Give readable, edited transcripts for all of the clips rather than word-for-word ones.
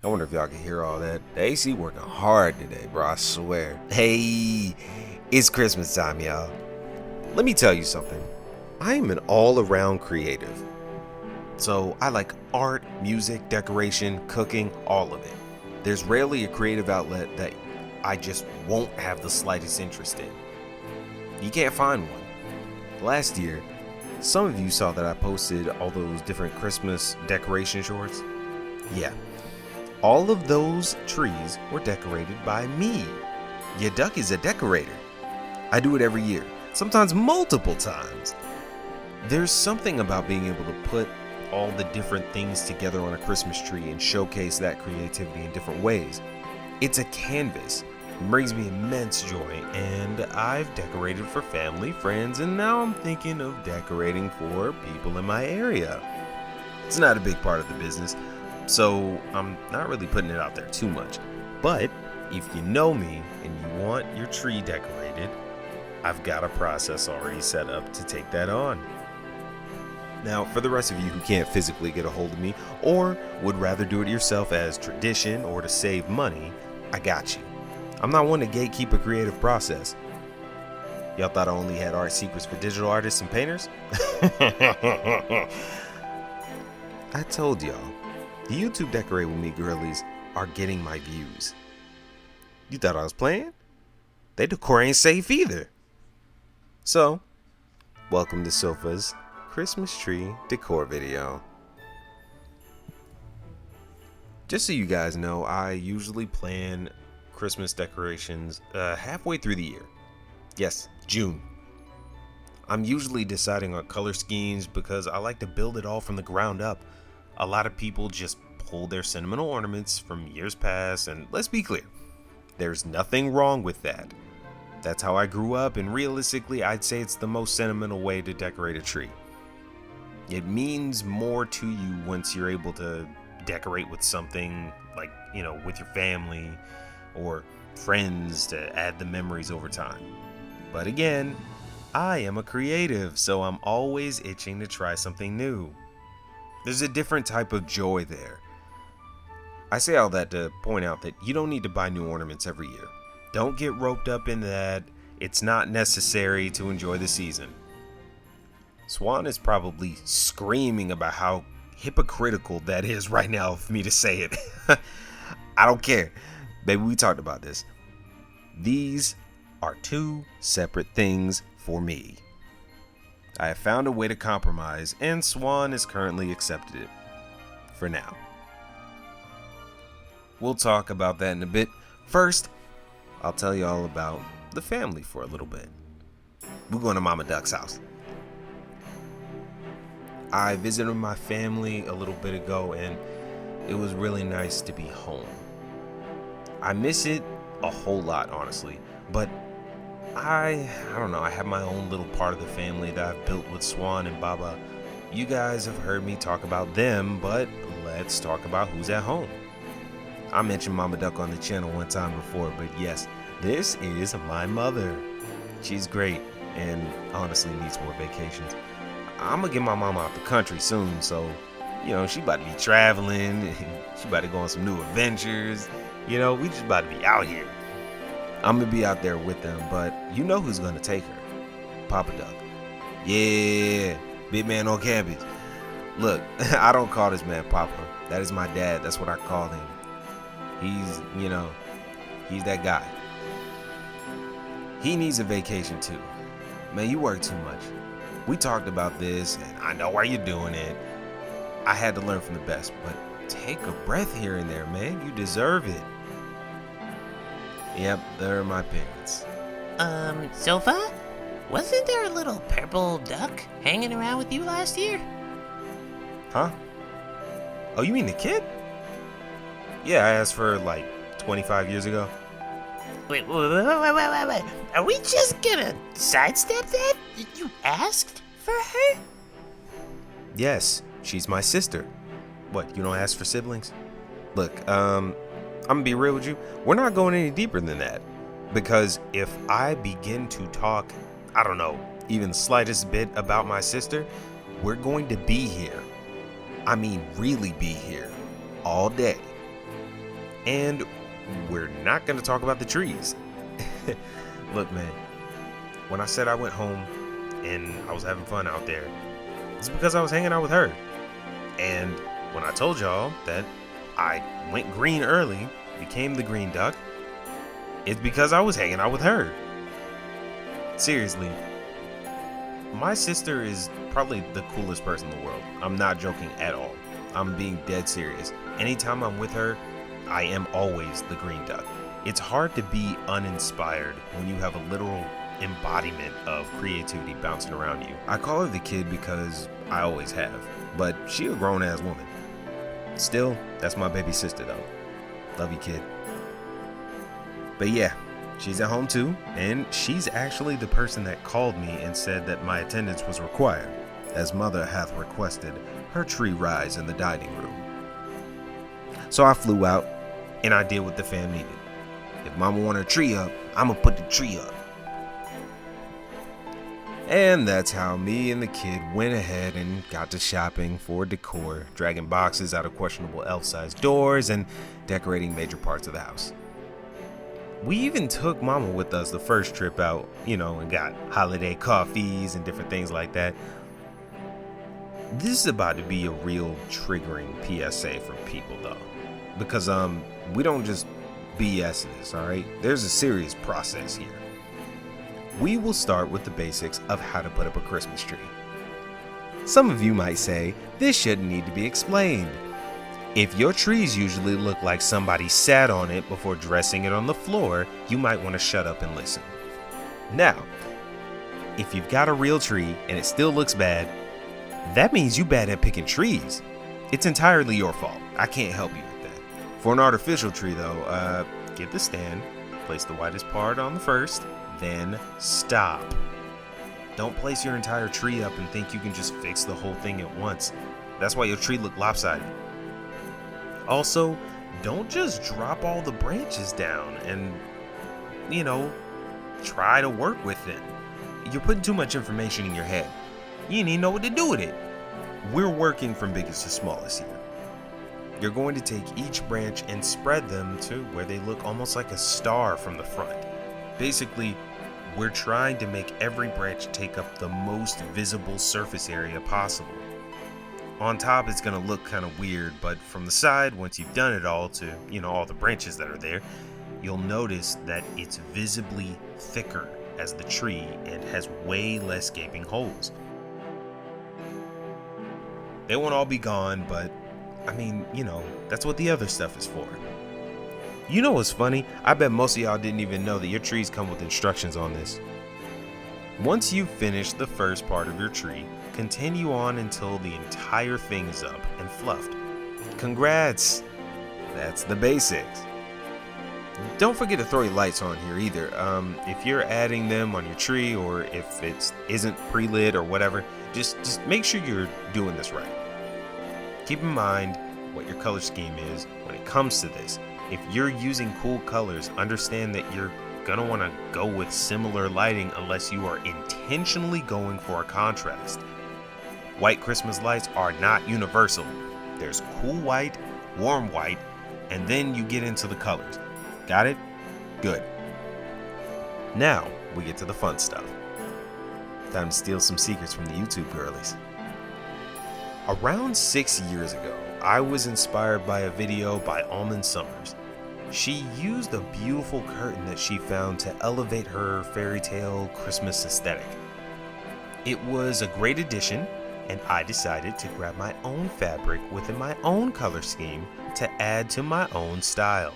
wonder if y'all can hear all that. The AC working hard today, bro, I swear. Hey, it's Christmas time, y'all. Let me tell you something. I am an all-around creative. So I like art, music, decoration, cooking, all of it. There's rarely a creative outlet that I just won't have the slightest interest in. You can't find one. Last year, some of you saw that I posted all those different Christmas decoration shorts. Yeah, all of those trees were decorated by me. Your duck is a decorator. I do it every year, sometimes multiple times. There's something about being able to put all the different things together on a Christmas tree and showcase that creativity in different ways. It's a canvas. It brings me immense joy, and I've decorated for family, friends, and now I'm thinking of decorating for people in my area. It's not a big part of the business, so I'm not really putting it out there too much. But if you know me and you want your tree decorated, I've got a process already set up to take that on. Now, for the rest of you who can't physically get a hold of me or would rather do it yourself as tradition or to save money, I got you. I'm not one to gatekeep a creative process. Y'all thought I only had art secrets for digital artists and painters? I told y'all, the YouTube Decorate With Me girlies are getting my views. You thought I was playing? They decor ain't safe either. So, welcome to Sofa's Christmas tree decor video. Just so you guys know, I usually plan Christmas decorations halfway through the year. Yes, June. I'm usually deciding on color schemes because I like to build it all from the ground up. A lot of people just pull their sentimental ornaments from years past, and let's be clear, there's nothing wrong with that. That's how I grew up, and realistically, I'd say it's the most sentimental way to decorate a tree. It means more to you once you're able to decorate with something like, with your family or friends to add the memories over time. But again, I am a creative, so I'm always itching to try something new. There's a different type of joy there. I say all that to point out that you don't need to buy new ornaments every year. Don't get roped up in that. It's not necessary to enjoy the season. Swan is probably screaming about how hypocritical that is right now for me to say it. I don't care. Baby, we talked about this. These are two separate things for me. I have found a way to compromise, and Swan has currently accepted it. For now. We'll talk about that in a bit. First, I'll tell you all about the family for a little bit. We're going to Mama Duck's house. I visited my family a little bit ago, and it was really nice to be home. I miss it a whole lot, honestly, but I don't know, I have my own little part of the family that I've built with Swan and Baba. You guys have heard me talk about them, but let's talk about who's at home. I mentioned Mama Duck on the channel one time before, but yes, this is my mother. She's great and honestly needs more vacations. I'm gonna get my mama out the country soon, so, she about to be traveling, and she about to go on some new adventures. We just about to be out here. I'm gonna be out there with them, but you know who's gonna take her? Papa Duck. Yeah, big man on campus. Look, I don't call this man Papa. That is my dad. That's what I call him. He's that guy. He needs a vacation too. Man, you work too much. We talked about this, and I know why you're doing it. I had to learn from the best, but take a breath here and there, man. You deserve it. Yep, they're my parents. Sofa? Wasn't there a little purple duck hanging around with you last year? Huh? Oh, you mean the kid? Yeah, I asked for like 25 years ago. Wait. Are we just gonna sidestep that? You asked for her? Yes, she's my sister. What, you don't ask for siblings? Look, I'm gonna be real with you. We're not going any deeper than that. Because if I begin to talk, I don't know, even the slightest bit about my sister, we're going to be here. I mean, really be here all day. And we're not going to talk about the trees. Look, man, when I said I went home and I was having fun out there, it's because I was hanging out with her. And when I told y'all that I went green early, became the green duck, it's because I was hanging out with her. Seriously, my sister is probably the coolest person in the world. I'm not joking at all. I'm being dead serious. Anytime I'm with her, I am always the green duck. It's hard to be uninspired when you have a literal embodiment of creativity bouncing around you. I call her the kid because I always have, but she a grown-ass woman. Still, that's my baby sister though. Love you, kid. But yeah, she's at home too, and she's actually the person that called me and said that my attendance was required, as mother hath requested her tree rise in the dining room. So I flew out, and I did what the fam needed. If mama want her tree up, I'ma put the tree up. And that's how me and the kid went ahead and got to shopping for decor, dragging boxes out of questionable elf-sized doors and decorating major parts of the house. We even took mama with us the first trip out, and got holiday coffees and different things like that. This is about to be a real triggering PSA for people though, because we don't just BS this, all right? There's a serious process here. We will start with the basics of how to put up a Christmas tree. Some of you might say, this shouldn't need to be explained. If your trees usually look like somebody sat on it before dressing it on the floor, you might want to shut up and listen. Now, if you've got a real tree and it still looks bad, that means you bad at picking trees. It's entirely your fault. I can't help you with that. For an artificial tree though, get the stand, place the whitest part on the first, then stop. Don't place your entire tree up and think you can just fix the whole thing at once. That's why your tree look lopsided. Also, don't just drop all the branches down and, try to work with it. You're putting too much information in your head. You didn't even know what to do with it. We're working from biggest to smallest here. You're going to take each branch and spread them to where they look almost like a star from the front. Basically, we're trying to make every branch take up the most visible surface area possible. On top, it's going to look kind of weird, but from the side, once you've done it all to, all the branches that are there, you'll notice that it's visibly thicker as the tree and has way less gaping holes. They won't all be gone, but that's what the other stuff is for. You know what's funny? I bet most of y'all didn't even know that your trees come with instructions on this. Once you've finished the first part of your tree, continue on until the entire thing is up and fluffed. Congrats! That's the basics. Don't forget to throw your lights on here either. If you're adding them on your tree, or if it isn't pre-lit or whatever, just make sure you're doing this right. Keep in mind what your color scheme is when it comes to this. If you're using cool colors, understand that you're gonna want to go with similar lighting unless you are intentionally going for a contrast. White Christmas lights are not universal. There's cool white, warm white, and then you get into the colors. Got it? Good. Now we get to the fun stuff. Time to steal some secrets from the YouTube girlies. Around 6 years ago, I was inspired by a video by Almond Summers. She used a beautiful curtain that she found to elevate her fairy tale Christmas aesthetic. It was a great addition, and I decided to grab my own fabric within my own color scheme to add to my own style.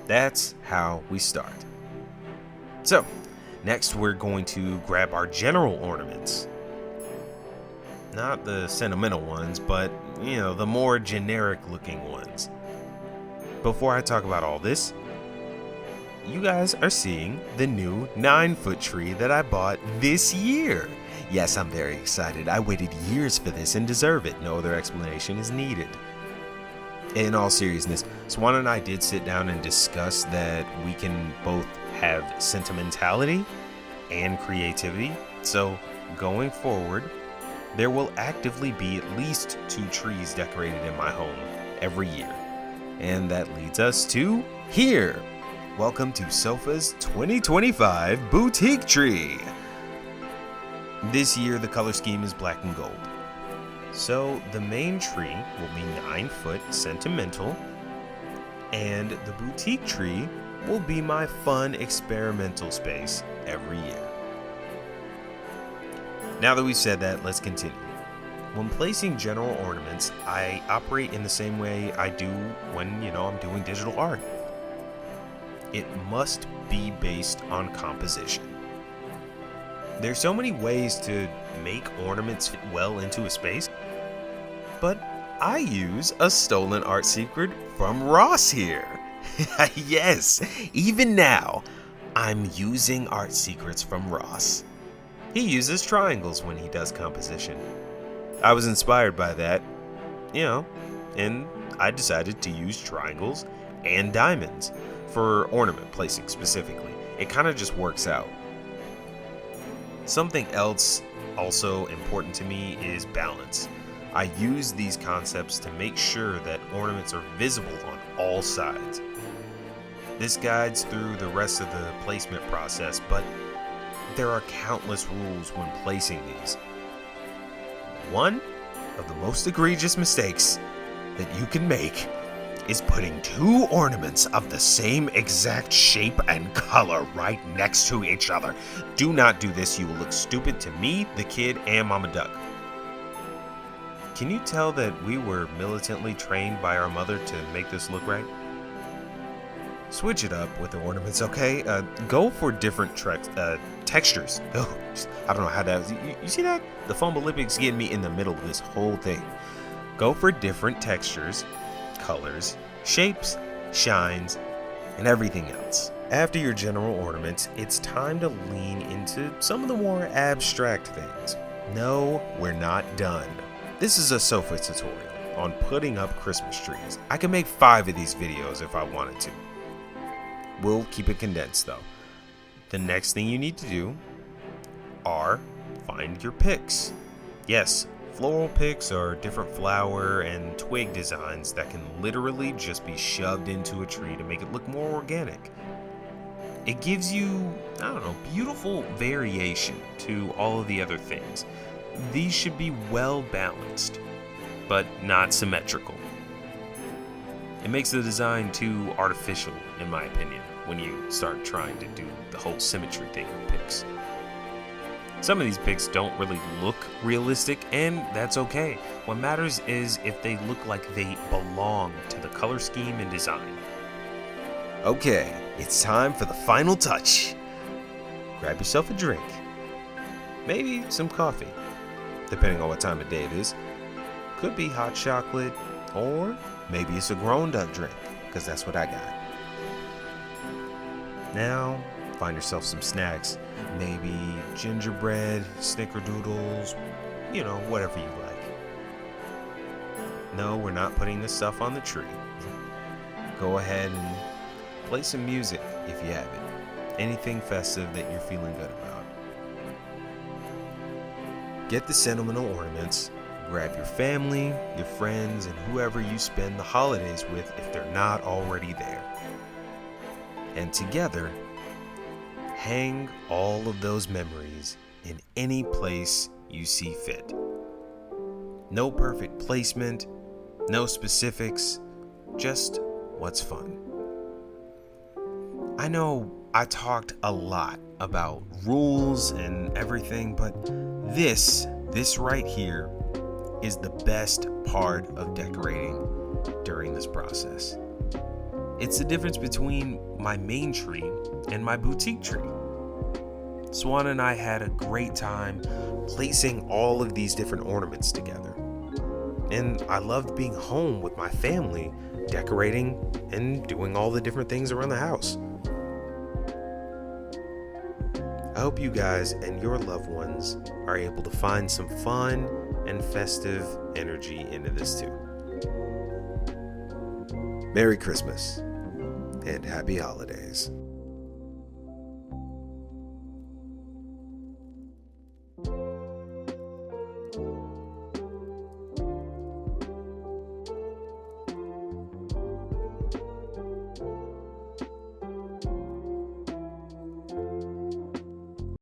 That's how we start. So, next we're going to grab our general ornaments. Not the sentimental ones, but, the more generic looking ones. Before I talk about all this, you guys are seeing the new 9-foot tree that I bought this year. Yes, I'm very excited. I waited years for this and deserve it. No other explanation is needed. In all seriousness, Swan and I did sit down and discuss that we can both have sentimentality and creativity. So going forward, there will actively be at least 2 trees decorated in my home every year. And that leads us to here. Welcome to Sofa's 2025 Boutique Tree. This year the color scheme is black and gold. So the main tree will be 9 foot sentimental, and the boutique tree will be my fun experimental space every year. Now that we've said that, let's continue. When placing general ornaments, I operate in the same way I do when, I'm doing digital art. It must be based on composition. There's so many ways to make ornaments fit well into a space, but I use a stolen art secret from Ross here. Yes, even now, I'm using art secrets from Ross. He uses triangles when he does composition. I was inspired by that, and I decided to use triangles and diamonds for ornament placing specifically. It kind of just works out. Something else also important to me is balance. I use these concepts to make sure that ornaments are visible on all sides. This guides through the rest of the placement process, but there are countless rules when placing these. One of the most egregious mistakes that you can make is putting 2 ornaments of the same exact shape and color right next to each other. Do not do this. You will look stupid to me, the kid, and Mama Duck. Can you tell that we were militantly trained by our mother to make this look right? Switch it up with the ornaments, okay? Go for different textures. Oh, I don't know how that is. You see that? The Fumbalympics getting me in the middle of this whole thing. Go for different textures, colors, shapes, shines, and everything else. After your general ornaments, it's time to lean into some of the more abstract things. No, we're not done. This is a sofa tutorial on putting up Christmas trees. I can make 5 of these videos if I wanted to. We'll keep it condensed though. The next thing you need to do are find your picks. Yes, floral picks are different flower and twig designs that can literally just be shoved into a tree to make it look more organic. It gives you, beautiful variation to all of the other things. These should be well balanced, but not symmetrical. It makes the design too artificial, in my opinion, when you start trying to do the whole symmetry thing with picks. Some of these picks don't really look realistic, and that's okay. What matters is if they look like they belong to the color scheme and design. Okay, it's time for the final touch. Grab yourself a drink. Maybe some coffee, depending on what time of day it is. Could be hot chocolate, or maybe it's a grown-up drink, because that's what I got. Now, find yourself some snacks. Maybe gingerbread, snickerdoodles, whatever you like. No, we're not putting this stuff on the tree. Go ahead and play some music if you have it. Anything festive that you're feeling good about. Get the sentimental ornaments. Grab your family, your friends, and whoever you spend the holidays with if they're not already there. And together, hang all of those memories in any place you see fit. No perfect placement, no specifics, just what's fun. I know I talked a lot about rules and everything, but this right here is the best part of decorating during this process. It's the difference between my main tree and my boutique tree. Swan and I had a great time placing all of these different ornaments together. And I loved being home with my family, decorating and doing all the different things around the house. I hope you guys and your loved ones are able to find some fun and festive energy into this too. Merry Christmas and happy holidays.